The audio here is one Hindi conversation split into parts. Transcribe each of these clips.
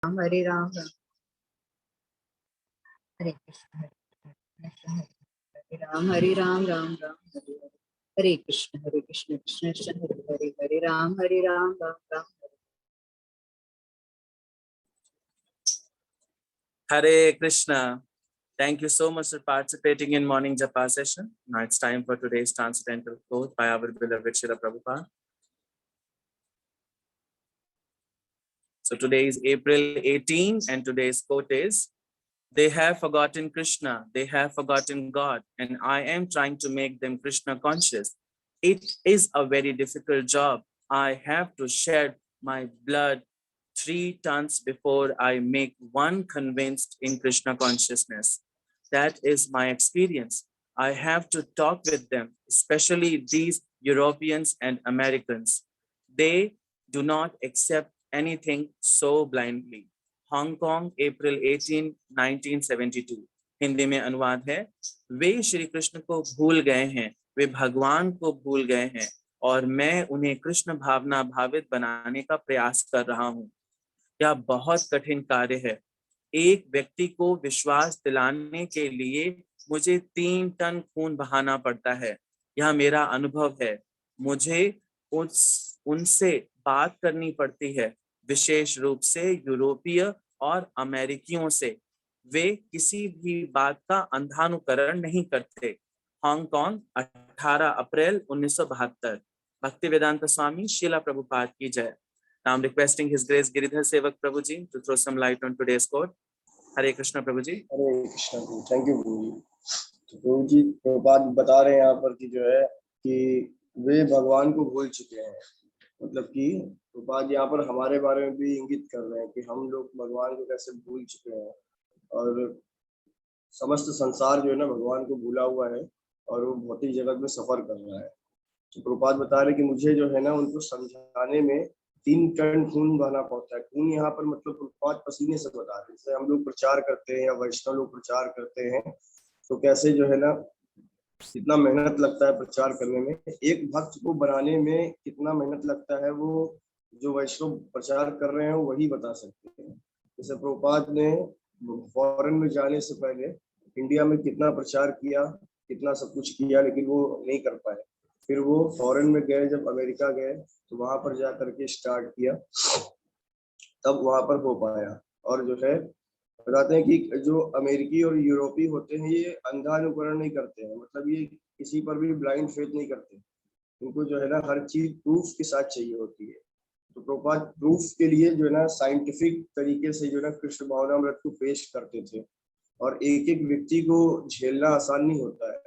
हरे राम हरे कृष्ण हरे राम हरे राम राम राम हरे कृष्ण कृष्ण कृष्ण हरे हरे हरे Ram Ram Ram Hare Krishna. Thank you so much for participating in morning Japa session. Now it's time for today's transcendental quote by our beloved Srila Prabhupada. So today is April 18 and today's quote is, "They have forgotten Krishna, they have forgotten God, and I am trying to make them Krishna conscious. It is a very difficult job. I have to shed my blood 3 tons before I make one convinced in Krishna consciousness. That is my experience. I have to talk with them, especially these Europeans and Americans. They do not accept anything so blindly." Hong Kong April 18, 1972। Hindi में अनुवाद है, वे श्री कृष्ण को भूल गए हैं, वे भगवान को भूल गए हैं और मैं उन्हें कृष्ण भावना भावित बनाने का प्रयास कर रहा हूँ। यह बहुत कठिन कार्य है। एक व्यक्ति को विश्वास दिलाने के लिए मुझे 3 टन खून बहाना पड़ता है। यह मेरा अनुभव है। मुझे उनसे बात करनी पड़ती है, विशेष रूप से यूरोपीय और अमेरिकियों से। वे किसी भी बात का अंधानुकरण नहीं करते। हांगकांग 18 अप्रैल 1972। भक्ति वेदांत स्वामी श्रीला प्रभुपाद की जय। Now I'm requesting His Grace Giridhar Sevak Prabhuji to throw some light on today's quote. Hare Krishna Prabhuji. हरे कृष्ण जी, थैंक यू प्रभु जी। तो प्रभु जी प्रभुपाद बता रहे हैं यहाँ पर कि जो है कि वे भगवान को भूल चुके हैं। मतलब कि प्रभुपाद यहाँ पर हमारे बारे में भी इंगित कर रहे हैं कि हम लोग भगवान को कैसे भूल चुके हैं और समस्त संसार जो है ना भगवान को भूला हुआ है और वो भौतिक जगत में सफर कर रहा है। तो प्रभुपाद बता रहे कि मुझे जो है ना उनको समझाने में 3 टन खून बहाना पड़ता है। खून यहाँ पर मतलब प्रभुपाद पसीने से बता रहे हैं। जैसे हम लोग प्रचार करते हैं या वैष्णव लोग प्रचार करते हैं तो कैसे जो है ना कितना मेहनत लगता है प्रचार करने में। एक भक्त को बनाने में कितना मेहनत लगता है वो जो वैष्णव प्रचार कर रहे हैं वही बता सकते हैं। जैसे प्रभुपाद ने फॉरेन में जाने से पहले इंडिया में कितना प्रचार किया, कितना सब कुछ किया, लेकिन वो नहीं कर पाए। फिर वो फॉरेन में गए, जब अमेरिका गए तो वहां पर जा करके स्टार्ट किया, तब वहां पर हो पाया। और जो है बताते हैं कि जो अमेरिकी और यूरोपी होते हैं ये अंधानुकरण नहीं करते हैं। मतलब ये किसी पर भी ब्लाइंड फेथ नहीं करते। इनको जो है ना हर चीज प्रूफ के साथ चाहिए होती है। तो प्रभुपाद प्रूफ के लिए जो है ना साइंटिफिक तरीके से जो है ना कृष्ण भावनामृत को पेश करते थे। और एक एक व्यक्ति को झेलना आसान नहीं होता है।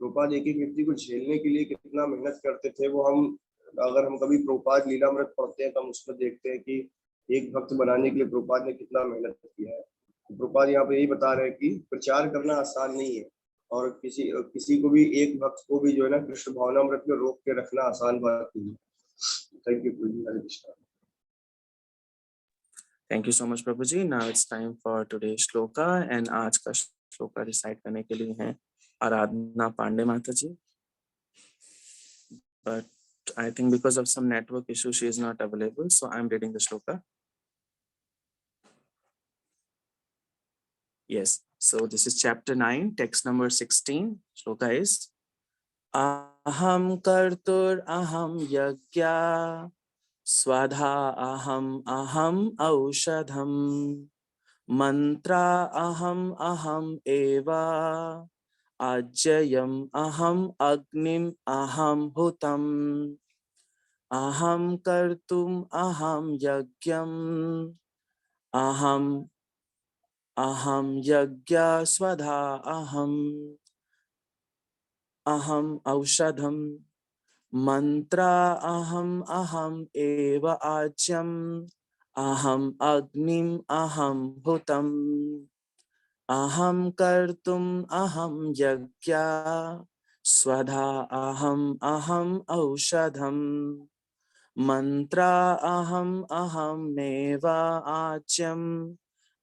प्रभुपाद एक एक व्यक्ति को झेलने के लिए कितना मेहनत करते थे वो अगर हम कभी प्रभुपाद लीलामृत पढ़ते हैं तो हम उसमें देखते हैं कि एक भक्त बनाने के लिए प्रभुपाद ने कितना मेहनत किया है। तो प्रभुपाद यहाँ पे यही बता रहे हैं कि प्रचार करना आसान नहीं है और किसी को भी, एक भक्त को भी जो है ना कृष्ण भावनामृत में रोक के रखना आसान बात नहीं है। Thank you Prabhu ji. Hare Krishna. Thank you so much Prabhuji. Now it's time for today's shloka and आज का श्लोका रिसाइट करने के लिए हैं आराधना पांडे माता जी, but I think because of some network issue she is not available, so I'm reading the shloka. Yes, so this is chapter 9, text number 16. Shloka is aham kartur aham yagya swadha aham aushadham mantra aham eva ajayam aham agnim aham hutam aham kartum aham yagyam aham yagya swadha aham aushadham mantra aham eva ajyam aham agnim aham hutam aham kartum aham yagya swadha aham aushadham mantra aham eva ajyam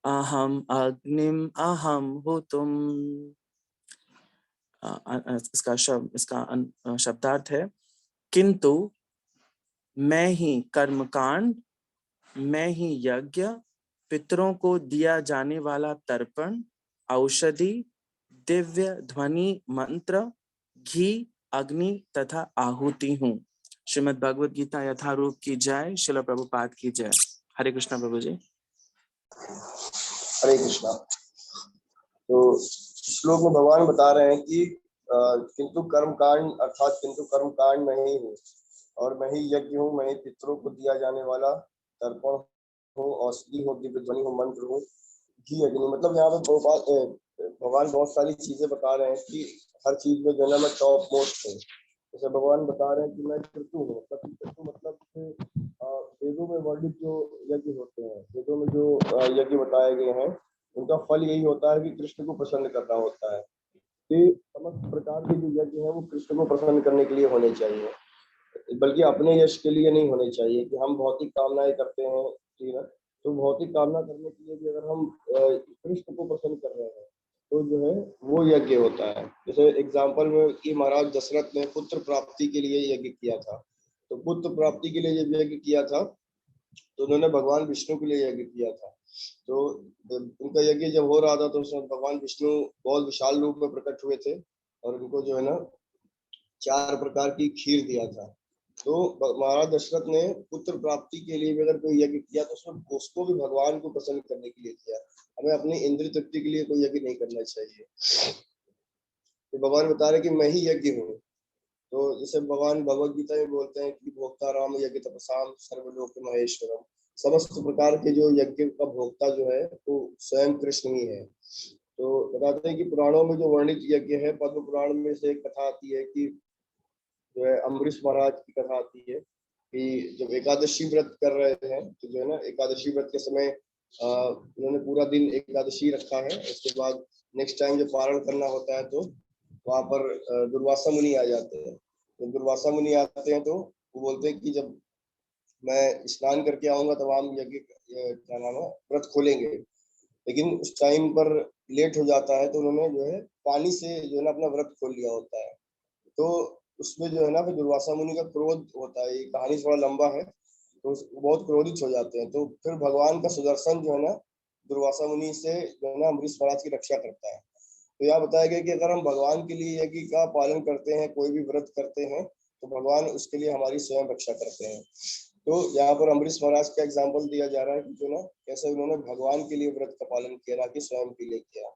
aham agnim aham hutum। इसका शब्दार्थ है, किंतु मैं ही कर्मकांड, मैं ही यज्ञ, पितरों को दिया जाने वाला तर्पण, औषधि, दिव्य ध्वनि मंत्र, घी, अग्नि तथा आहुति हूँ। श्रीमद् भगवद गीता यथारूप की जय। श्रील प्रभुपाद की जय। हरे कृष्णा प्रभु जी। हरे कृष्णा। तो श्लोक में भगवान बता रहे हैं कि किंतु कर्म कांड अर्थात किंतु कर्म कांड नहीं हूँ और मैं ही यज्ञ हूँ, मैं ही पितरों को दिया जाने वाला तर्पण हूँ, औषधि हूँ, दिव्य ध्वनि हूँ, मंत्र हूँ, घी अग्नि। मतलब यहाँ पे भगवान बहुत सारी चीजें बता रहे हैं कि हर चीज में जो है मैं टॉप मोस्ट हूँ। जैसे भगवान बता रहे हैं कि मैं कृतु हूँ। कृतु मतलब वेदों में वर्णित जो यज्ञ होते हैं, वेदों में जो यज्ञ बताए गए हैं, उनका फल यही होता है कि कृष्ण को प्रसन्न करना होता है। कि समस्त प्रकार के जो यज्ञ है वो कृष्ण को प्रसन्न करने के लिए होने चाहिए, बल्कि अपने यश के लिए नहीं होने चाहिए कि हम भौतिक कामनाएं करते हैं। ठीक है, तो भौतिक कामना करने के लिए भी अगर हम कृष्ण को प्रसन्न कर रहे हैं तो जो है वो यज्ञ होता है। जैसे एग्जाम्पल में कि महाराज दशरथ ने पुत्र प्राप्ति के लिए यज्ञ किया था, तो पुत्र प्राप्ति के लिए जब यज्ञ किया था तो उन्होंने भगवान विष्णु के लिए यज्ञ किया था। तो उनका यज्ञ जब हो रहा था तो उसमें भगवान विष्णु बहुत विशाल रूप में प्रकट हुए थे और उनको जो है ना 4 प्रकार की खीर दिया था। तो महाराज दशरथ ने पुत्र प्राप्ति के लिए भी अगर कोई यज्ञ किया तो उसमें उसको भी भगवान को प्रसन्न करने के लिए किया। हमें अपनी इंद्रिय तृप्ति के लिए कोई यज्ञ नहीं करना चाहिए। तो भगवान बता रहे कि मैं ही यज्ञ हूँ। तो जैसे भगवान भगवद गीता में बोलते हैं कि भोक्ता राम यज्ञ तपसाम सर्वलोक महेश्वरम। समस्त प्रकार के जो यज्ञ का भोक्ता जो है वो स्वयं कृष्ण ही है। तो बताते हैं कि पुराणों में जो वर्णित यज्ञ है, पद्म पुराण में से एक कथा आती है कि जो है अम्बरीश महाराज की कथा आती है कि जब एकादशी व्रत कर रहे हैं तो जो है ना एकादशी व्रत के समय उन्होंने पूरा दिन एकादशी रखा है। उसके बाद नेक्स्ट टाइम जब पारण करना होता है तो वहां पर दुर्वासा मुनि आ जाते हैं। तो दुर्वासा मुनि आते हैं तो वो बोलते हैं कि जब मैं स्नान करके आऊंगा तब हम यज्ञ क्या नाम है व्रत खोलेंगे। लेकिन उस टाइम पर लेट हो जाता है तो उन्होंने जो है पानी से जो है ना अपना व्रत खोल लिया होता है। तो उसमें जो है ना फिर दुर्वासा मुनि का क्रोध होता है। ये कहानी थोड़ा लंबा है तो वो बहुत क्रोधित हो जाते हैं। तो फिर भगवान का सुदर्शन जो है ना दुर्वासा मुनि से जो है ना अम्बरीश महाराज की रक्षा करता है। तो यहाँ बताया गया कि अगर हम भगवान के लिए यज्ञ का पालन करते हैं, कोई भी व्रत करते हैं, तो भगवान उसके लिए हमारी स्वयं रक्षा करते हैं। तो यहाँ पर अम्बरीश महाराज का एग्जाम्पल दिया जा रहा है कि जो ना कैसे उन्होंने भगवान के लिए व्रत का पालन किया, ना कि स्वयं के लिए किया।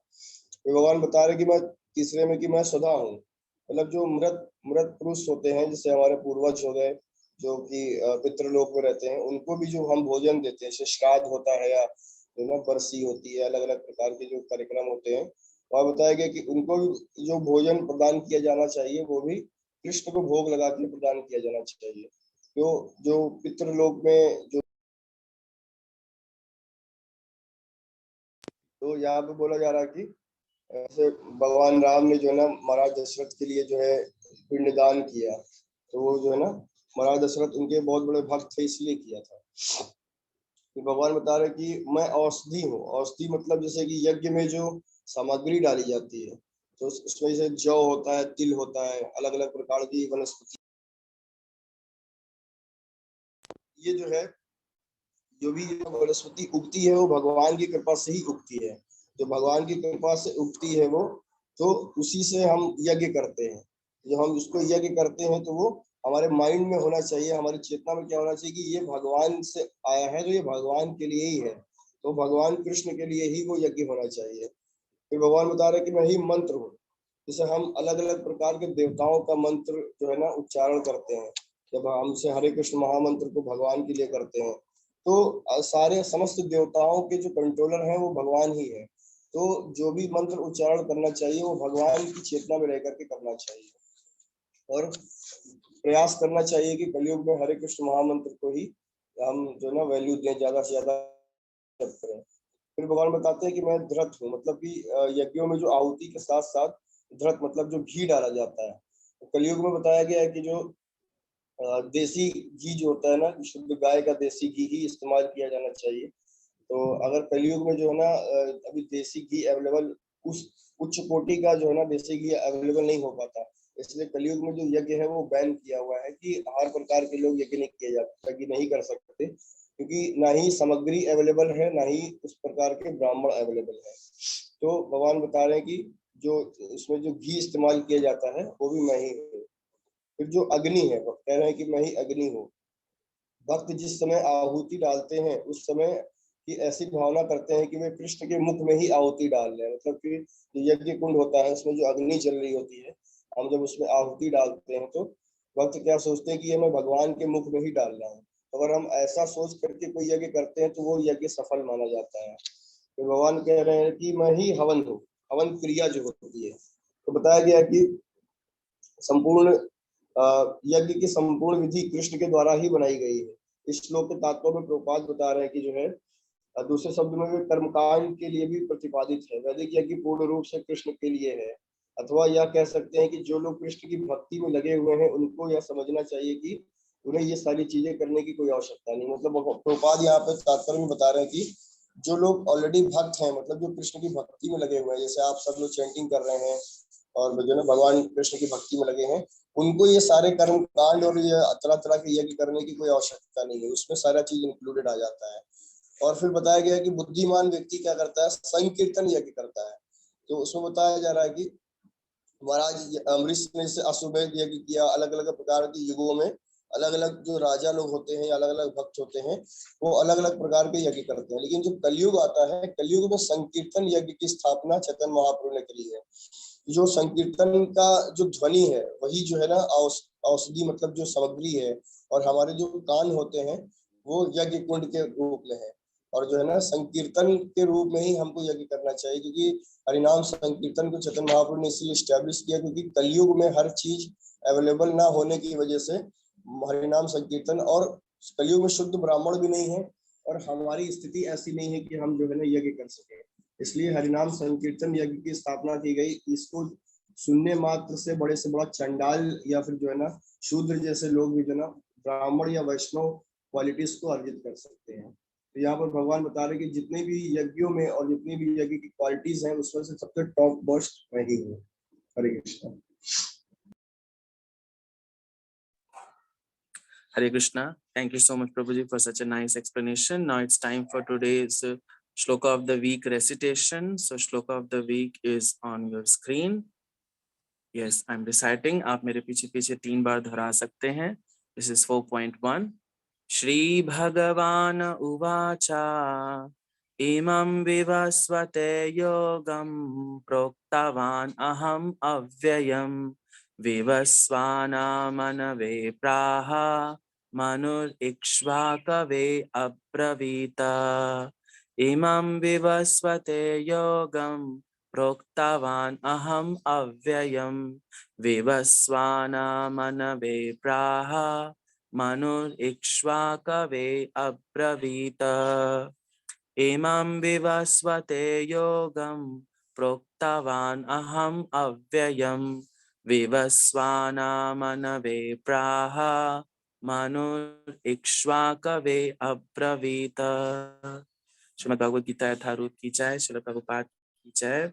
तो भगवान बता रहे कि मैं तीसरे में कि मैं सदा हूँ। मतलब जो मृत मृत पुरुष होते हैं, जैसे हमारे पूर्वज हो गए जो कि पितृलोक में रहते हैं, उनको भी जो हम भोजन देते हैं, जैसे श्राद्ध होता है या जो ना बरसी होती है, अलग अलग प्रकार के जो कार्यक्रम होते हैं, वहाँ बताया गया कि उनको भी जो भोजन प्रदान किया जाना चाहिए वो भी कृष्ण को भोग लगा के प्रदान किया जाना चाहिए। जो जो पितृलोक में जो तो यहाँ पे बोला जा रहा है कि ऐसे भगवान राम ने जो है ना महाराज दशरथ के लिए जो है पिंडदान किया। तो वो जो है ना महाराज दशरथ उनके बहुत बड़े भक्त थे इसलिए किया था। कि भगवान बता रहे कि मैं औषधि हूँ। औषधि मतलब जैसे कि यज्ञ में जो सामग्री डाली जाती है तो उसमें जैसे जौ होता है, तिल होता है, अलग अलग प्रकार की वनस्पति, ये जो है जो भी वनस्पति उगती है वो भगवान की कृपा से ही उगती है। जो भगवान की कृपा से उगती है वो तो उसी से हम यज्ञ करते हैं। जब हम उसको यज्ञ करते हैं तो वो हमारे माइंड में होना चाहिए, हमारी चेतना में क्या होना चाहिए कि ये भगवान से आया है तो ये भगवान के लिए ही है, तो भगवान कृष्ण के लिए ही वो यज्ञ होना चाहिए। फिर भगवान बता रहे कि मैं ही मंत्र हूँ। जैसे हम अलग अलग प्रकार के देवताओं का मंत्र जो है ना उच्चारण करते हैं, जब हम से हरे कृष्ण महामंत्र को भगवान के लिए करते हैं तो सारे समस्त देवताओं के जो कंट्रोलर हैं वो भगवान ही है। तो जो भी मंत्र उच्चारण करना चाहिए वो भगवान की चेतना में रह करके करना चाहिए और प्रयास करना चाहिए कि कलयुग में हरे कृष्ण महामंत्र को ही हम जो ना वैल्यू दें, ज्यादा से ज्यादा करें। फिर भगवान बताते हैं कि मैं धृत हूँ। मतलब कि यज्ञों में जो आहुति के साथ साथ धृत मतलब जो घी डाला जाता है। तो कलयुग में बताया गया है कि जो देसी घी जो होता है ना, शुद्ध गाय का देसी घी ही इस्तेमाल किया जाना चाहिए। तो अगर कलयुग में जो है ना अभी देसी घी अवेलेबल, उस उच्च कोटि का जो है ना देसी घी अवेलेबल नहीं हो पाता, इसलिए कलयुग में जो यज्ञ है वो बैन किया हुआ है कि हर प्रकार के लोग यज्ञ नहीं किए जाते, यज्ञ नहीं कर सकते क्योंकि ना ही सामग्री अवेलेबल है, ना ही उस प्रकार के ब्राह्मण अवेलेबल है। तो भगवान बता रहे हैं कि जो इसमें जो घी इस्तेमाल किया जाता है वो भी मैं ही हूँ। फिर जो अग्नि है, वो कह रहे हैं कि मैं ही अग्नि हूँ। भक्त जिस समय आहुति डालते हैं उस समय की ऐसी भावना करते हैं कि वे कृष्ण के मुख में ही आहुति डाल रहे हैं। मतलब कि जो यज्ञ कुंड होता है उसमें जो अग्नि चल रही होती है, हम जब उसमें आहुति डालते हैं तो भक्त क्या सोचते हैं कि ये मैं भगवान के मुख में ही डाल रहा हूँ। अगर हम ऐसा सोच करके कोई यज्ञ करते हैं तो वो यज्ञ सफल माना जाता है। तो भगवान कह रहे हैं कि मैं ही हवन हूँ, हवन क्रिया जो होती है। तो बताया गया कि संपूर्ण यज्ञ की संपूर्ण विधि कृष्ण के द्वारा ही बनाई गई है। इस श्लोक के तात्पर्य में प्रभुपाद बता रहे हैं कि जो है दूसरे शब्द में भी कर्मकांड के लिए भी प्रतिपादित है। वैदिक यज्ञ पूर्ण रूप से कृष्ण के लिए है, अथवा यह कह सकते हैं कि जो लोग कृष्ण की भक्ति में लगे हुए हैं उनको यह समझना चाहिए कि उन्हें ये सारी चीजें करने की कोई आवश्यकता नहीं। मतलब प्रभुपाद यहाँ पे तात्पर्य में बता रहे हैं कि जो लोग ऑलरेडी भक्त हैं, मतलब जो कृष्ण की भक्ति में लगे हुए हैं, जैसे आप सब लोग चैंटिंग कर रहे हैं और जो है भगवान कृष्ण की भक्ति में लगे हैं, उनको ये सारे कर्म कांड और ये तरह तरह के यज्ञ करने की कोई आवश्यकता नहीं है। उसमें सारा चीज इंक्लूडेड आ जाता है। और फिर बताया गया है कि बुद्धिमान व्यक्ति क्या करता है, संकीर्तन यज्ञ करता है। तो उसमें बताया जा रहा है कि महाराज अमरीश ने जैसे अश्वमेध यज्ञ किया, अलग अलग प्रकार के युगों में अलग अलग जो राजा लोग होते हैं, अलग अलग भक्त होते हैं, वो अलग अलग प्रकार के यज्ञ करते हैं। लेकिन जो कलयुग आता है, कलयुग में संकीर्तन यज्ञ की स्थापना चैतन्य महाप्रभु ने करी है। जो संकीर्तन का जो ध्वनि है वही जो है ना औषधि, मतलब जो सामग्री है, और हमारे जो कान होते हैं वो यज्ञ कुंड के रूप में है। और जो है ना संकीर्तन के रूप में ही हमको यज्ञ करना चाहिए, क्योंकि हरिनाम संकीर्तन को चैतन्य महाप्रभु ने इसलिए स्टैब्लिश किया क्योंकि कलयुग में हर चीज अवेलेबल ना होने की वजह से हरिनाम संकीर्तन, और कलयुग में शुद्ध ब्राह्मण भी नहीं है और हमारी स्थिति ऐसी नहीं है कि हम जो है ना यज्ञ कर सके। इसलिए हरिनाम संकीर्तन यज्ञ की स्थापना की गई। इसको सुनने मात्र से बड़ा चंडाल या फिर जो है ना शूद्र जैसे लोग भी जो ना ब्राह्मण या वैष्णव क्वालिटीज को अर्जित कर सकते हैं। तो यहाँ पर भगवान बता रहे कि जितने भी यज्ञों में और जितनी भी यज्ञ की क्वालिटीज हैं उसमें से सबसे टॉप मोस्ट मैं ही हूँ। हरे Krishna. Hare Krishna. Thank you so much, Prabhuji, for such a nice explanation. Now it's time for today's Shloka of the Week recitation. So Shloka of the Week is on your screen. Yes, I'm reciting. आप मेरे पीछे पीछे 3 बार दोहरा सकते हैं. This is 4.1. Shri Bhagavan Uvacha Imam Vivasvate Yogam Proktavan Aham Avyayam Vivasvana Manave Praha Manur Ikshvakave Abravita Imam Vivasvate Yogam Proktavan Aham Avyayam Vivasvana Manave Praha Manur Ikshvakave Abravita Imam Vivasvate Yogam Proktavan Aham Avyayam Vivasvana Manave Praha Manur Ikshvakave Abravita. Srimad Bhagavad Gita Yatharut ki jai, Srila Prabhupada ki jai.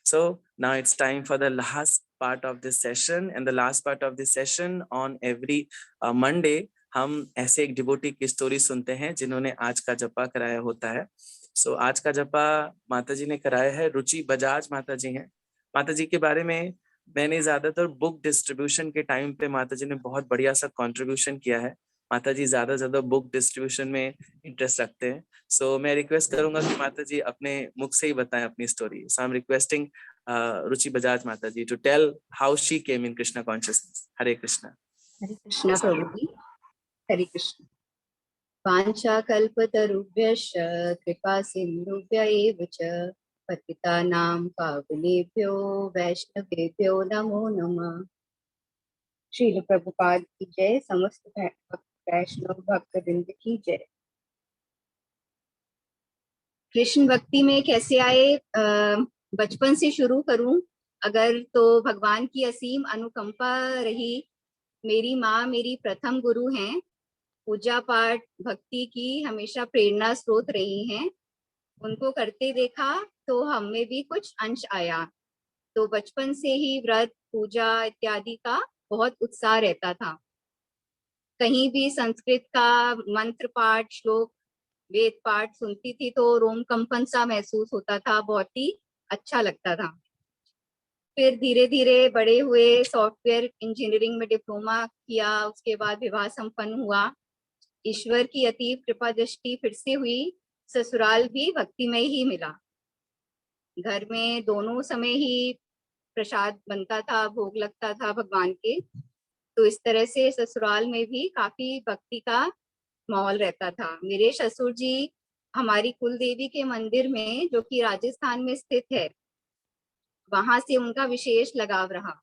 So now it's time for the last part of this session, and the last part of this session on every Monday हम ऐसे एक डिवोटी की स्टोरी सुनते हैं जिन्होंने आज का जपा कराया होता है। सो आज का जपा माता जी ने कराया है, रुचि बजाज माता जी हैं। माता जी के बारे में मैंने ज्यादातर बुक डिस्ट्रीब्यूशन के टाइम पे माता जी ने बहुत बढ़िया सा कंट्रीब्यूशन किया है। माता जी ज्यादा बुक डिस्ट्रीब्यूशन में इंटरेस्ट रखते हैं। सो मैं रिक्वेस्ट करूंगा कि माता जी अपने मुख से ही बताएं अपनी story. So I am requesting Ruchi Bajaj माता जी to tell how she came in Krishna consciousness. हरे कृष्णा। हरे कृष्णा प्रभु जी। हरे कृष्ण। वाञ्छाकल्पतरुभ्यश्च कृपा सिन्धुभ्य एव च पतितानां पावनेभ्यो वैष्णवेभ्यो नमो नमः। श्रील प्रभुपाद की जय। समस्त वैष्णव भक्त वृंद की जय। कृष्ण भक्ति में कैसे आए, बचपन से शुरू करूं अगर तो भगवान की असीम अनुकंपा रही। मेरी माँ मेरी प्रथम गुरु हैं। पूजा पाठ भक्ति की हमेशा प्रेरणा स्रोत रही हैं। उनको करते देखा तो हमें भी कुछ अंश आया। तो बचपन से ही व्रत पूजा इत्यादि का बहुत उत्साह रहता था। कहीं भी संस्कृत का मंत्र पाठ श्लोक वेद पाठ सुनती थी तो रोम कंपन सा महसूस होता था, बहुत ही अच्छा लगता था। फिर धीरे धीरे बड़े हुए, सॉफ्टवेयर इंजीनियरिंग में डिप्लोमा किया, उसके बाद विवाह संपन्न हुआ। ईश्वर की अतीब कृपा दृष्टि फिर से हुई, ससुराल भी भक्तिमय ही मिला। घर में दोनों समय ही प्रसाद बनता था, भोग लगता था भगवान के। तो इस तरह से ससुराल में भी काफी भक्ति का माहौल रहता था। मेरे ससुर जी हमारी कुल देवी के मंदिर में, जो कि राजस्थान में स्थित है, वहां से उनका विशेष लगाव रहा।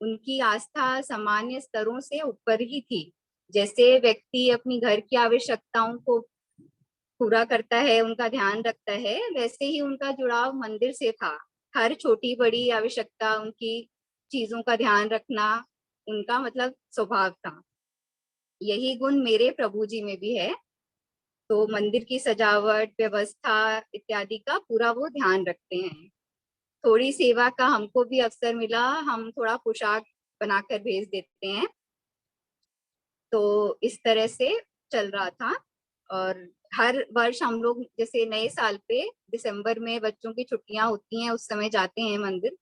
उनकी आस्था सामान्य स्तरों से ऊपर ही थी। जैसे व्यक्ति अपनी घर की आवश्यकताओं को पूरा करता है, उनका ध्यान रखता है, वैसे ही उनका जुड़ाव मंदिर से था। हर छोटी बड़ी आवश्यकता, उनकी चीजों का ध्यान रखना उनका मतलब स्वभाव था। यही गुण मेरे प्रभु जी में भी है। तो मंदिर की सजावट, व्यवस्था इत्यादि का पूरा वो ध्यान रखते हैं। थोड़ी सेवा का हमको भी अवसर मिला, हम थोड़ा पोशाक बनाकर भेज देते हैं। तो इस तरह से चल रहा था। और हर वर्ष हम लोग जैसे नए साल पे दिसंबर में बच्चों की छुट्टियां होती हैं, उस समय जाते हैं मंदिर।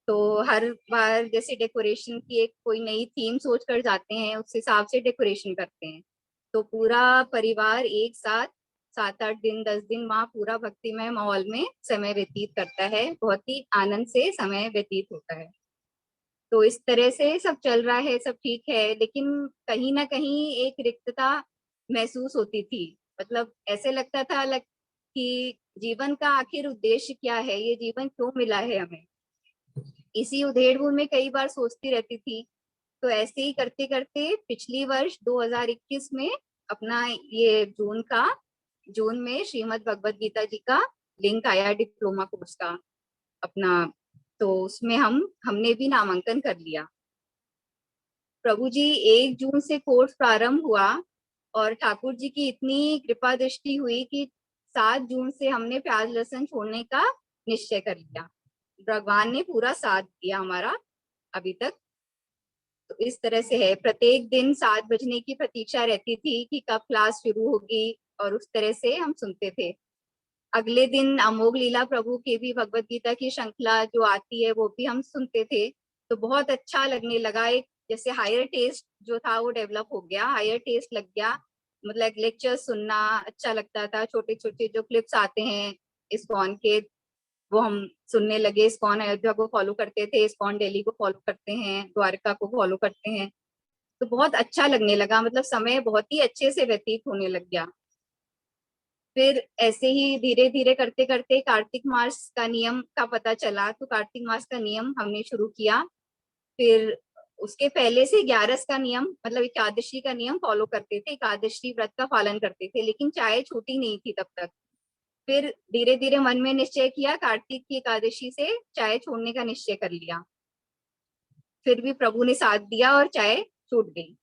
तो हर बार जैसे डेकोरेशन की एक कोई नई थीम सोच कर जाते हैं, उस हिसाब से डेकोरेशन करते हैं। तो पूरा परिवार एक साथ 7-8 दिन 10 दिन वहाँ पूरा भक्तिमय माहौल में समय व्यतीत करता है। बहुत ही आनंद से समय व्यतीत होता है। तो इस तरह से सब चल रहा है, सब ठीक है। लेकिन कहीं ना कहीं एक रिक्तता महसूस होती थी। मतलब ऐसे लगता था कि जीवन का आखिर उद्देश्य क्या है, ये जीवन क्यों मिला है हमें। इसी उधेड़-बुन में कई बार सोचती रहती थी। तो ऐसे ही करते करते पिछली वर्ष 2021 में अपना ये जून में श्रीमद् भगवत गीता जी का लिंक आया डिप्लोमा कोर्स का अपना। तो उसमें हमने भी नामांकन कर लिया। प्रभु जी 1 जून से कोर्स प्रारंभ हुआ और ठाकुर जी की इतनी कृपा दृष्टि हुई कि 7 जून से हमने प्याज लहसुन छोड़ने का निश्चय कर लिया। भगवान ने पूरा साथ दिया हमारा अभी तक। तो इस तरह से है, प्रत्येक दिन 7 बजने की प्रतीक्षा रहती थी कि कब क्लास शुरू होगी, और उस तरह से हम सुनते थे। अगले दिन अमोघ लीला प्रभु की भी भगवत गीता की श्रृंखला जो आती है वो भी हम सुनते थे। तो बहुत अच्छा लगने लगा। एक जैसे हायर टेस्ट जो था वो डेवलप हो गया, हायर टेस्ट लग गया। मतलब लेक्चर सुनना अच्छा लगता था। छोटे छोटे जो क्लिप्स आते हैं इस्कॉन के, वो हम सुनने लगे। इस्कॉन अयोध्या को फॉलो करते थे, इस्कॉन दिल्ली को फॉलो करते हैं, द्वारका को फॉलो करते हैं। तो बहुत अच्छा लगने लगा, मतलब समय बहुत ही अच्छे से व्यतीत होने लग गया। फिर ऐसे ही धीरे धीरे करते करते कार्तिक मास का नियम का पता चला, तो कार्तिक मास का नियम हमने शुरू किया। फिर उसके पहले से 11 का नियम, मतलब एकादशी का नियम फॉलो करते थे, एकादशी व्रत का पालन करते थे, लेकिन चाय छूटी नहीं थी तब तक। फिर धीरे धीरे मन में निश्चय किया, कार्तिक की एकादशी से चाय छोड़ने का निश्चय कर लिया। फिर भी प्रभु ने साथ दिया और चाय छूट गई।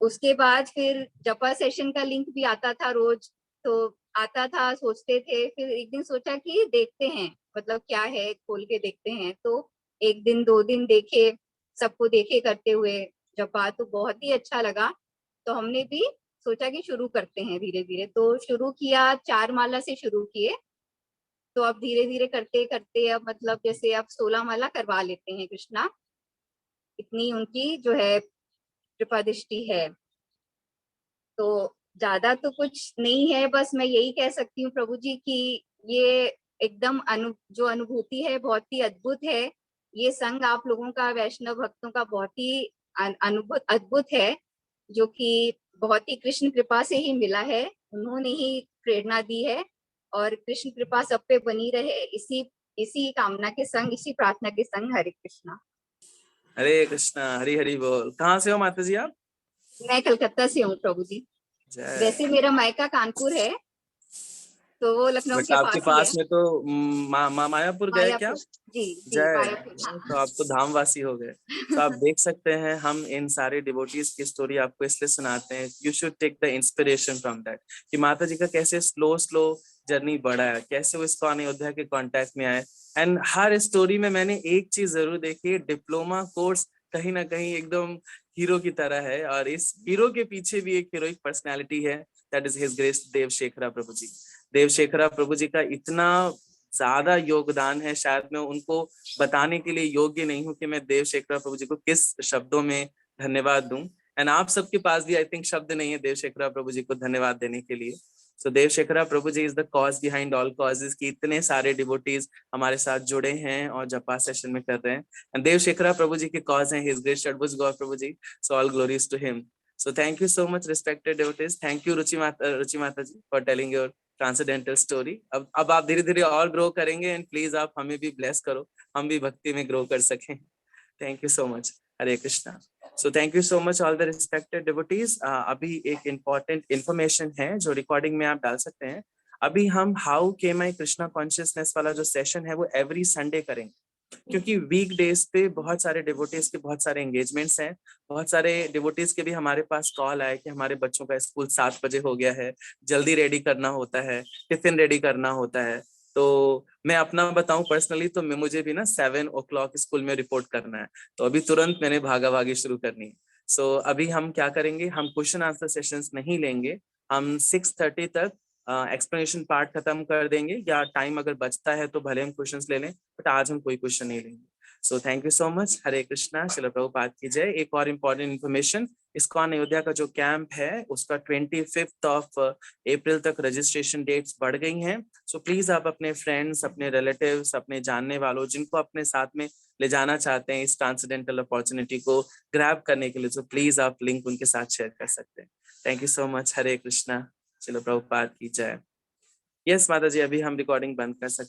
उसके बाद फिर जपा सेशन का लिंक भी आता था रोज, तो आता था, सोचते थे। फिर एक दिन सोचा कि देखते हैं, मतलब क्या है, खोल के देखते हैं। तो 1 दिन 2 दिन देखे, सबको देखे करते हुए जपा, तो बहुत ही अच्छा लगा। तो हमने भी सोचा कि शुरू करते हैं धीरे धीरे। तो शुरू किया, 4 माला से शुरू किए। तो अब धीरे धीरे करते करते अब मतलब जैसे अब 16 माला करवा लेते हैं कृष्णा। इतनी उनकी जो है कृपा दृष्टि है। तो ज्यादा तो कुछ नहीं है, बस मैं यही कह सकती हूँ प्रभु जी की ये एकदम जो अनुभूति है बहुत ही अद्भुत है। ये संग आप लोगों का, वैष्णव भक्तों का बहुत ही अनुभूत अद्भुत है, जो कि बहुत ही कृष्ण कृपा से ही मिला है। उन्होंने ही प्रेरणा दी है, और कृष्ण कृपा सब पे बनी रहे, इसी कामना के संग, इसी प्रार्थना के संग। हरे कृष्णा। हरे कृष्णा, हरि हरि बोल। कहाँ से हो माता जी आप? मैं कलकत्ता से हूँ प्रभु जी। वैसे मेरा मायका कानपुर है, तो वो लखनऊ बट के आपके पास ही है। पास में तो मायापुर गए क्या? मायापुर, जी जी, जय। मायापुर, हाँ। तो आप तो धामवासी हो गए। तो आप देख सकते हैं, हम इन सारे डिवोटीज की स्टोरी आपको इसलिए सुनाते हैं, you should take the inspiration from that, कि माता जी का कैसे स्लो स्लो जर्नी बढ़ा है, कैसे वो इस्कॉन अयोध्या के कांटेक्ट में आए। एंड हर स्टोरी में मैंने एक चीज जरूर देखी, डिप्लोमा कोर्स कहीं ना कहीं एकदम हीरो की तरह है, और इस हीरो के पीछे भी एक हीरोइक पर्सनैलिटी है, that is His Grace Dev Shekhara Prabhu ji. देव शेखरा प्रभु जी का इतना ज्यादा योगदान है, शायद मैं उनको बताने के लिए योग्य नहीं हूँ कि मैं देव शेखरा प्रभु जी को किस शब्दों में धन्यवाद दूं। एंड आप सबके पास भी आई थिंक शब्द नहीं है देव शेखरा प्रभु जी को धन्यवाद देने के लिए। सो देव शेखरा प्रभु जी is the cause behind all causes की इतने सारे डिवोटीज हमारे साथ जुड़े हैं और जपा सेशन में कर रहे हैं। एंड देव शेखरा प्रभु जी के कॉज हैं हिज ग्रेस षडभुज गौर प्रभु जी। So all glories to him. So thank you so much respected devotees. Thank you Ruchi Mata ji for telling your transcendental story. अब आप धीरे धीरे और ग्रो करेंगे एंड प्लीज आप हमें भी ब्लेस करो, हम भी भक्ति में ग्रो कर सकें। Thank you so much. हरे कृष्णा। सो thank you so much all the respected devotees. अभी एक इम्पॉर्टेंट इन्फॉर्मेशन है जो रिकॉर्डिंग में आप डाल सकते हैं। अभी हम how came I Krishna consciousness वाला जो सेशन है वो एवरी संडे करेंगे, क्योंकि वीक डेज पे बहुत सारे डिवोटीज के बहुत सारे एंगेजमेंट्स हैं। बहुत सारे डिवोटीज के भी हमारे पास कॉल आए कि हमारे बच्चों का स्कूल 7 बजे हो गया है, जल्दी रेडी करना होता है, टिफिन रेडी करना होता है। तो मैं अपना बताऊं पर्सनली तो मुझे भी ना 7 o'clock स्कूल में रिपोर्ट करना है, तो अभी तुरंत मैंने भागा भागी शुरू करनी है। सो अभी हम क्या करेंगे, हम क्वेश्चन आंसर सेशंस नहीं लेंगे, हम 6:30 तक एक्सप्लेनेशन पार्ट खत्म कर देंगे, या टाइम अगर बचता है तो भले हम क्वेश्चंस ले लें, बट आज हम कोई क्वेश्चन नहीं लेंगे। So thank you so much. हरे कृष्णा। श्रील प्रभुपाद की जय। एक और इम्पोर्टेंट इन्फॉर्मेशन, इस्कॉन अयोध्या का जो कैंप है उसका 25 अप्रैल तक रजिस्ट्रेशन डेट्स बढ़ गई हैं। सो प्लीज आप अपने फ्रेंड्स, अपने रिलेटिव्स, अपने जानने वालों जिनको अपने साथ में ले जाना चाहते हैं इस ट्रांसेंडेंटल अपॉर्चुनिटी को ग्रैब करने के लिए, तो प्लीज आप लिंक उनके साथ शेयर कर सकते हैं। Thank you so much. हरे कृष्णा। श्रील प्रभुपाद की जय। यस माता जी, अभी हम रिकॉर्डिंग बंद कर सकते हैं।